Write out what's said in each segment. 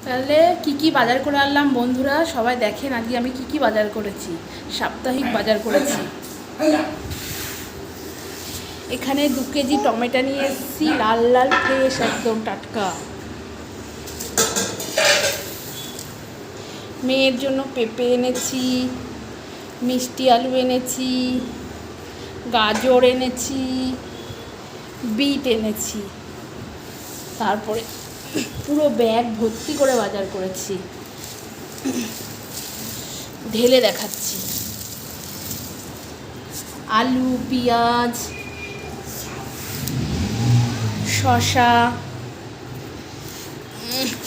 তাহলে কি বাজার করে আনলাম বন্ধুরা, সবাই দেখেন আজকে আমি কি বাজার করেছি। সাপ্তাহিক বাজার করেছি। এখানে 2 কেজি টমেটো নিয়ে এসেছি, লাল লাল ফ্রেশ একদম টাটকা। মেয়ের জন্য পেঁপে এনেছি, মিষ্টি আলু এনেছি, গাজর এনেছি, বিট এনেছি। তারপরে পুরো ব্যাগ ভর্তি করে বাজার করেছি। ঢেলে দেখাচ্ছি। আলু, পেঁয়াজ, শসা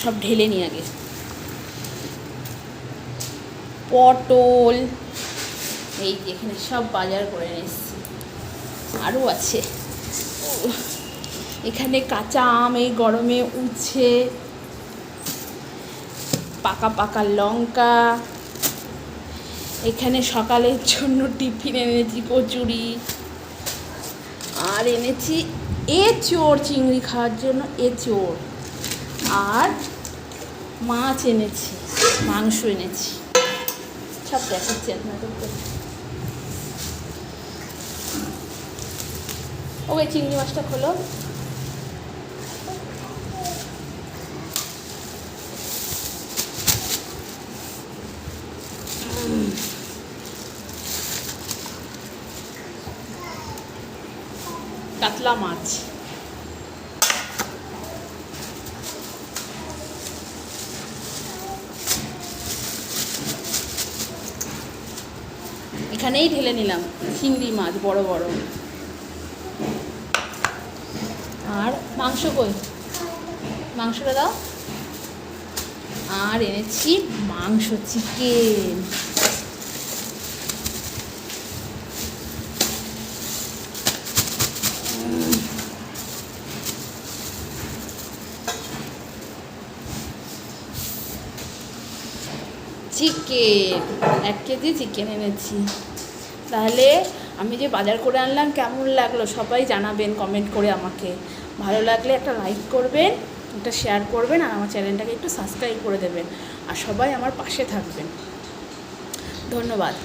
সব ঢেলে নিয়ে আগে। পটল, এই এখানে সব বাজার করে এসেছি। আরও আছে এখানে কাঁচা আম, এই গরমে উচ্ছে, পাকা পাকা লঙ্কা। এখানে সকালের জন্য টিফিন এনেছি কচুরি, আর এনেছি এঁচোড়, চিংড়ি খাওয়ার জন্য এঁচোড়, আর মাছ এনেছি, মাংস এনেছি। সব দেখাচ্ছি আপনাদেরকে। ওই চিংড়ি মাছটা খোলো। কাতলা মাছ, এখানেই ঢেলে নিলাম। চিংড়ি মাছ বড় বড়। আর মাংস কই, মাংসটা দাও। আর এনেছি মাংস, চিকেন। চিকেন 1 কেজি চিকেন এনেছি। তাহলে আমি যে বাজার করে আনলাম কেমন লাগলো সবাই জানাবেন কমেন্ট করে আমাকে। ভালো লাগলে একটা লাইক করবেন, একটা শেয়ার করবেন, আর আমার চ্যানেলটাকে একটু সাবস্ক্রাইব করে দেবেন। আর সবাই আমার পাশে থাকবেন। ধন্যবাদ।